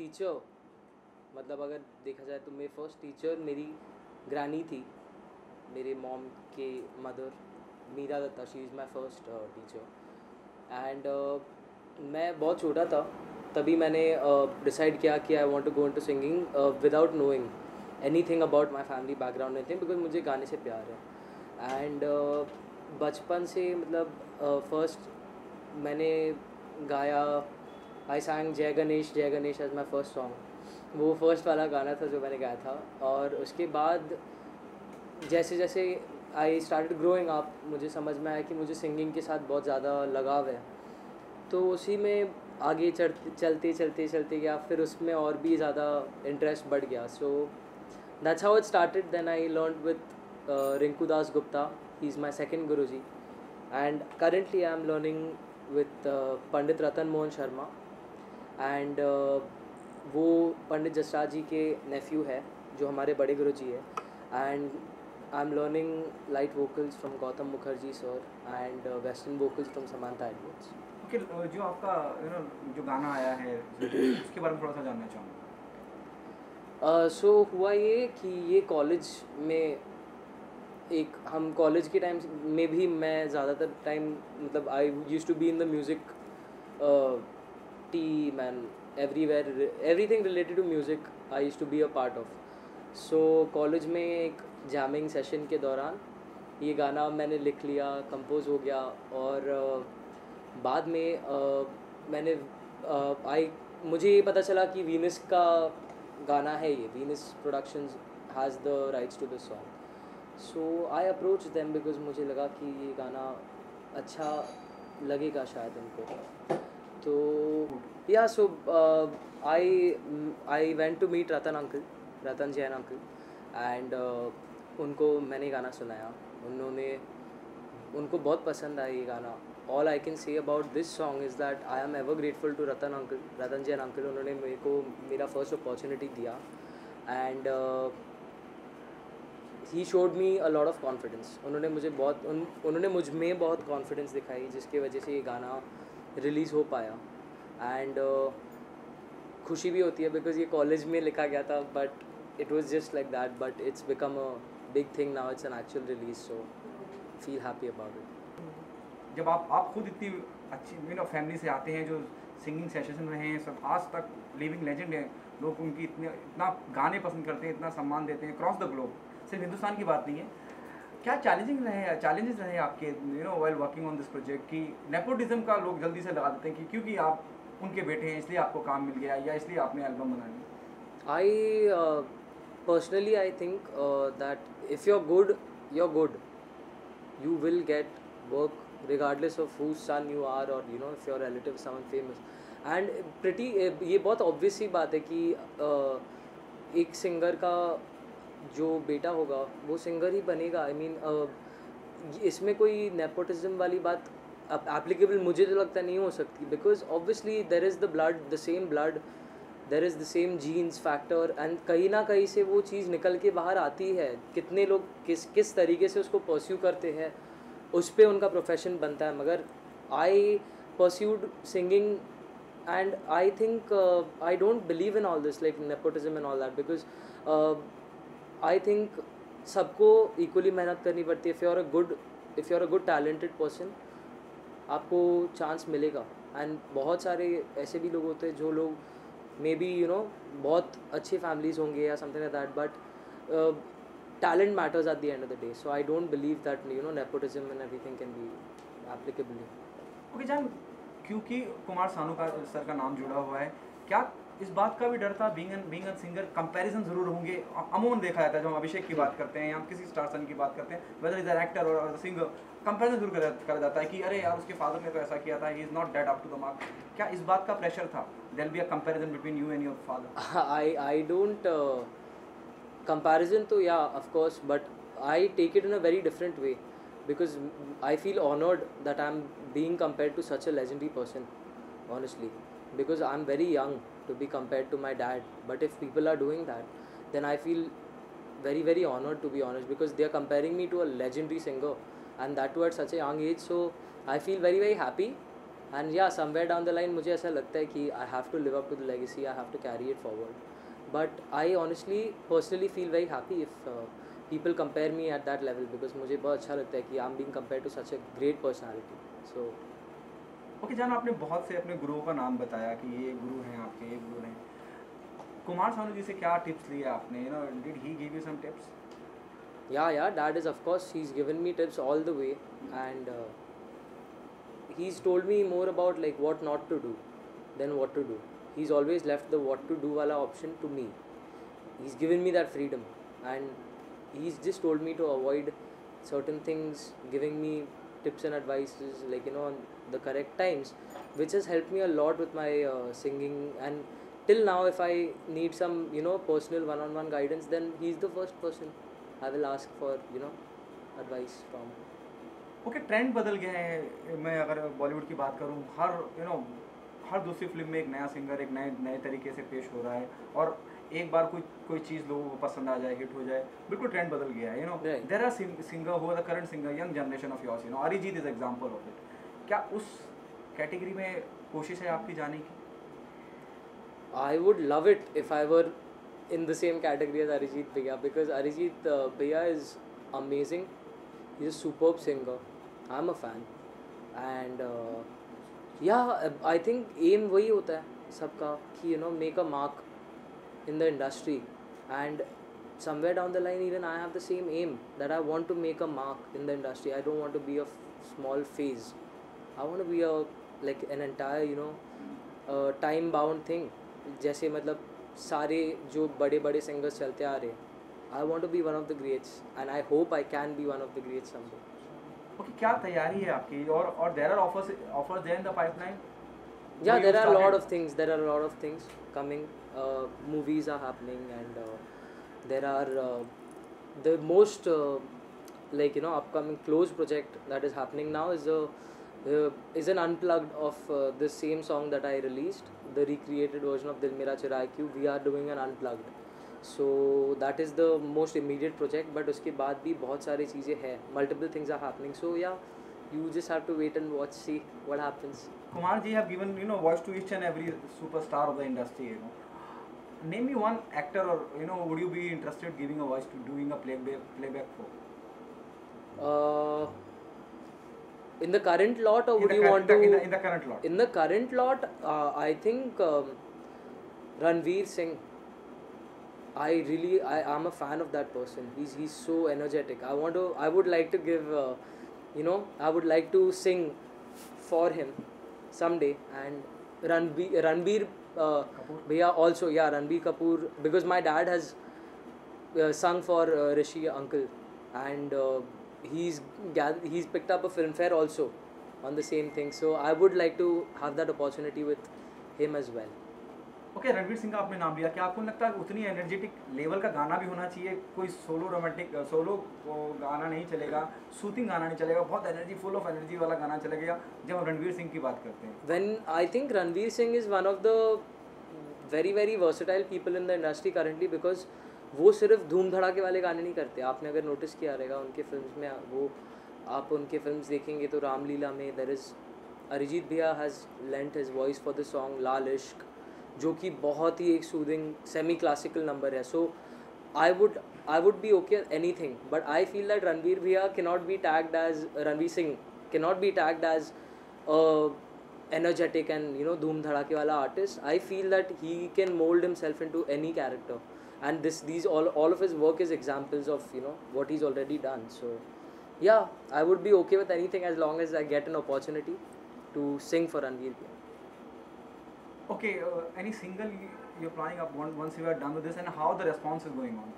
Teacher, मतलब अगर देखा जाए तो मेरी फर्स्ट टीचर मेरी ग्रैनी थी, मेरे मॉम के mother, Meera Dutta. She is my first teacher. And मैं बहुत छोटा था, तभी मैंने डिसाइड किया कि I want to go into singing without knowing anything about my family background, anything, because मुझे गाने से प्यार है। एंड बचपन से मतलब फर्स्ट मैंने गाया, I sang Jai Ganesh as my first song. वो फर्स्ट वाला गाना था जो मैंने गाया था। और उसके बाद जैसे जैसे आई स्टार्टेड ग्रोइंग अप, मुझे समझ में आया कि मुझे सिंगिंग के साथ बहुत ज़्यादा लगाव है। तो उसी में आगे चलते गया, फिर उसमें और भी ज़्यादा इंटरेस्ट बढ़ गया। So that's how it started. Then I learn with Rinku Das Gupta, he is my second guru ji. And currently I am learning with Pandit Ratan Mohan Sharma. And वो पंडित जसराज जी के नेफ्यू है, जो हमारे बड़े गुरु जी है। And I am learning light vocals from Gautam Mukherjee sir and western vocals from Samantha Edwards. Okay, जो आपका जो गाना आया है उसके बारे में थोड़ा सा जानना चाहूँगा। सो हुआ ये कि ये कॉलेज में, एक हम कॉलेज के टाइम में भी मैं ज़्यादातर टाइम मतलब I used to be in the music team and everywhere, everything related to music I used to be a part of. So college में एक जैमिंग सेशन के दौरान ये गाना मैंने लिख लिया, कंपोज हो गया। और बाद में मैंने आई मुझे ये पता चला कि वीनस का गाना है ये, Venus Productions has the rights to this song. So I approach them because मुझे लगा कि ये गाना अच्छा लगेगा शायद उनको। तो या so I went to meet Ratan Jain uncle. And उनको मैंने गाना सुनाया, उनको बहुत पसंद आया ये गाना। All I can say about this song is that I am ever grateful to Ratan Jain uncle. उन्होंने मेरे को मेरा फर्स्ट अपॉर्चुनिटी दिया। And he showed me a lot of confidence. उन्होंने मुझ में बहुत कॉन्फिडेंस दिखाई, जिसकी वजह से ये गाना रिलीज़ हो पाया। एंड खुशी भी होती है बिकॉज ये कॉलेज में लिखा गया था, but it was just like that, but it's become a big thing now, it's an actual release. So feel happy about it. जब आप खुद इतनी अच्छी फैमिली से आते हैं, जो सिंगिंग सेशन में हैं, सब आज तक लिविंग लेजेंड हैं, लोग उनकी इतना गाने पसंद करते हैं, इतना सम्मान देते हैं क्रॉस द ग्लोब, सिर्फ हिंदुस्तान की बात नहीं है। क्या चैलेंजेस रहे आपके while working on this project, कि नेपोटिज्म का लोग जल्दी से लगा देते हैं कि क्योंकि आप उनके बेटे हैं इसलिए आपको काम मिल गया, या इसलिए आपने एल्बम बना ली? I personally I think that if you're good, you're good. You will get work regardless of whose son you are, or if your relative is someone famous. And pretty ये बहुत obvious सी बात है कि एक singer का जो बेटा होगा वो सिंगर ही बनेगा। आई मीन इसमें कोई नेपोटिज्म वाली बात एप्लीकेबल मुझे तो लगता नहीं हो सकती, because obviously there is the blood, the same blood, there is the same genes factor, and कहीं ना कहीं से वो चीज़ निकल के बाहर आती है। कितने लोग किस तरीके से उसको परस्यू करते हैं, उस पर उनका प्रोफेशन बनता है। मगर I pursued singing and I think I don't believe in all this like nepotism and all that, because I think सबको इक्वली मेहनत करनी पड़ती है। If you are a good talented person, आपको चांस मिलेगा। एंड बहुत सारे ऐसे भी लोग होते हैं जो लोग मे बी बहुत अच्छी फैमिलीज होंगे या something like that, but talent matters at the end of the day. So I don't believe that nepotism and everything can be applicable. Okay जान, क्योंकि कुमार सानू का सर का नाम जुड़ा हुआ है, क्या इस बात का भी डर था बीइंग अ सिंगर, कंपैरिजन जरूर होंगे, अमूमन देखा जाता है जब हम अभिषेक की बात करते हैं या हम किसी स्टार सन की बात करते हैं, वेदर इज एन एक्टर और सिंगर, कंपैरिजन जरूर करा जाता है कि अरे यार उसके फादर ने तो ऐसा किया था, he is not that up to the mark. क्या इस बात का प्रेशर था, there be a comparison between you and your father? I don't comparison to, yeah, of course, but I take it in a very different way, because I feel honored that I'm being compared to such a legendary person, honestly, because I'm very young to be compared to my dad. But if people are doing that, then I feel very very honored, to be honest, because they are comparing me to a legendary singer, and that too at such a young age. So I feel very very happy, and या somewhere down the line मुझे ऐसा लगता है कि I have to live up to the legacy, I have to carry it forward. But I honestly personally feel very happy if people compare me at that level, because मुझे बहुत अच्छा लगता है कि I am being compared to such a great personality. So okay Jaan, आपने बहुत से अपने गुरुओं का नाम बताया कि ये गुरु हैं आपके, ये गुरु हैं. कुमार सानू जी से क्या टिप्स लिए आपने? You know, did he give you some tips? yeah, dad is, of course, he's given me tips all the way. And he's told me more about like what not to do than what to do. He's always left the what to do wala option to me. He's given me that freedom, and he's just told me to avoid certain things, giving me tips and advices, like, you know, on the correct times, which has helped me a lot with my singing. And till now, if I need some, you know, personal one-on-one guidance, then he's the first person I will ask for, you know, advice from. Okay, trend बदल गया है. मैं अगर बॉलीवुड की बात करूं, हर हर दूसरी film में एक नया सिंगर एक नए नए तरीके से पेश हो रहा है, और एक बार कोई चीज़ लोगों को पसंद आ जाए, हिट हो जाए, बिल्कुल ट्रेंड बदल गया है. You know, Right. There are singer who are the current singer, young generation of yours, you know, Arijit is example of it. क्या उस कैटेगरी में कोशिश है आपकी जाने की? I would love it if I were in the same category as Arijit Bhaiya, because Arijit Bhaiya is amazing. He's a superb singer. I'm a fan. And yeah, I think aim वही होता है सबका कि, you know, make a mark in the industry. And somewhere down the line, even I have the same aim, that I want to make a mark in the industry. I don't want to be a small phase. I want to be a like an entire, you know, time bound thing. जैसे मतलब सारे जो बड़े बड़े singers चलते आ रहे, I want to be one of the greats, and I hope I can be one of the greats someday. Okay, क्या तैयारी है आपकी? और there are offers there in the pipeline? Yeah, there are a lot of things. There are a lot of things coming. Movies are happening, and there are the most like, you know, upcoming close project that is happening now is an unplugged of the same song that I released, the recreated version of Dil Mera Churaye Kyun. We are doing an unplugged, so that is the most immediate project. But उसके बाद भी बहुत सारी चीज़ें हैं, multiple things are happening. So yeah, you just have to wait and watch, see what happens. Kumar ji have given, you know, voice to each and every superstar of the industry, you know. Name me one actor, or, you know, would you be interested giving a voice to doing a playback for? In the current lot, or would you want to? In the current lot. In the current lot, I think Ranveer Singh. I am a fan of that person. He's so energetic. I would like to give, you know, I would like to sing for him someday. And Ranveer Bhaiya also, yeah, Ranveer Kapoor, because my dad has sung for Rishi uncle, and he's picked up a filmfare also on the same thing. So I would like to have that opportunity with him as well. Okay, Ranveer Singh का आपने नाम लिया. क्या आपको लगता है उतनी energetic level का गाना भी होना चाहिए? कोई सोलो गाना नहीं चलेगा, सूथिंग गाना नहीं चलेगा, बहुत एनर्जी, फुल ऑफ एनर्जी वाला गाना चलेगा जब हम रणवीर सिंह की बात करते हैं? When I think Ranveer Singh is one of the very very versatile people in the industry currently, because वो सिर्फ धूम धड़ाके वाले गाने नहीं करते. आपने अगर नोटिस किया रहेगा उनके फिल्म्स में, वो आप उनके फिल्म्स देखेंगे तो रामलीला में देयर इज़ अरिजीत भैया has lent his voice for the song Lal Ishq, जो कि बहुत ही एक सूदिंग सेमी क्लासिकल नंबर है. So I would be okay anything, but I feel that Ranveer भैया cannot be tagged as Ranveer Singh cannot be tagged as energetic and, you know, धूम धड़ाके वाला artist. I feel that he can mold himself into any character, and these all of his work is examples of, you know, what he's already done. So yeah, I would be okay with anything as long as I get an opportunity to sing for Ranveer Bhaiya. Okay, any single you're planning up once you are done with this, and how the response is going on?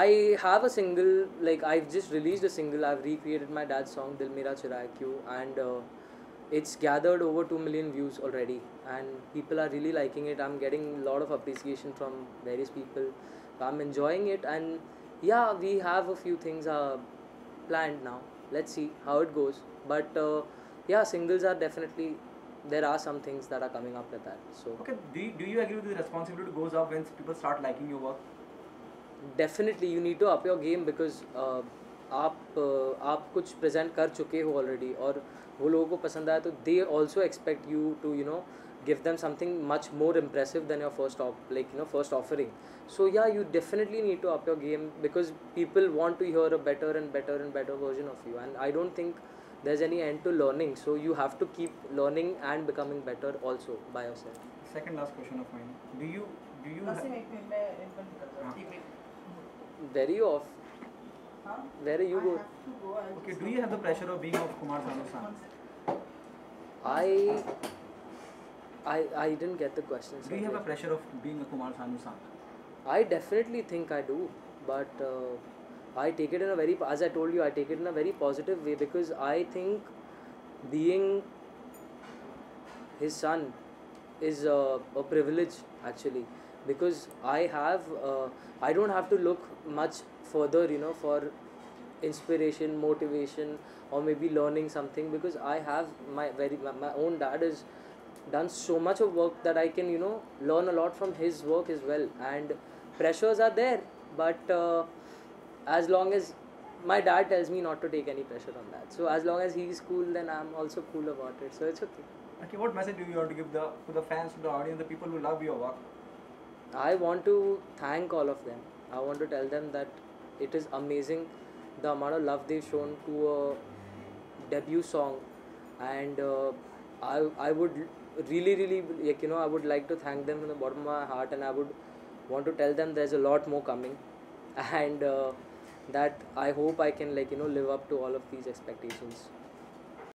I have a single, like I've just released a single. I've recreated my dad's song Dil Mera Churaye Kyun, and it's gathered over 2 million views already, and people are really liking it. I'm getting a lot of appreciation from various people. I'm enjoying it, and yeah, we have a few things planned now. Let's see how it goes. But yeah, singles are definitely, there are some things that are coming up with that. So Okay, do you agree with the responsibility goes up when people start liking your work? definitely you need to up your game, because आप कुछ present कर चुके हो already और वो लोगों को पसंद आया, तो they also expect you to give them something much more impressive than your first offering. So yeah, you definitely need to up your game, because people want to hear a better and better and better version of you, and I don't think there's any end to learning, so you have to keep learning and becoming better also by yourself. Second last question of mine. Do you Naseem एक minute मैं income करता हूँ 3 minute Where are you off? हाँ Where are you I go? have to go. I'll Okay, just do you have the pressure of being of Kumar Sanu's son? I didn't get the question. Do you have a sorry. pressure of being a Kumar Sanu's son? I definitely think I do, but I take it in a very, as I told you, I take it in a very positive way, because I think being his son is a privilege actually, because I don't have to look much further, for inspiration, motivation, or maybe learning something, because I have my own dad is done so much of work that I can learn a lot from his work as well, and pressures are there, but as long as my dad tells me not to take any pressure on that, so as long as he's cool, then I'm also cool about it, so it's okay. Okay, what message do you want to give to the fans, to the audience, the people who love your work? I want to thank all of them. I want to tell them that it is amazing the amount of love they've shown to a debut song, and I would really I would like to thank them from the bottom of my heart, and I would want to tell them there's a lot more coming, and that I hope I can live up to all of these expectations.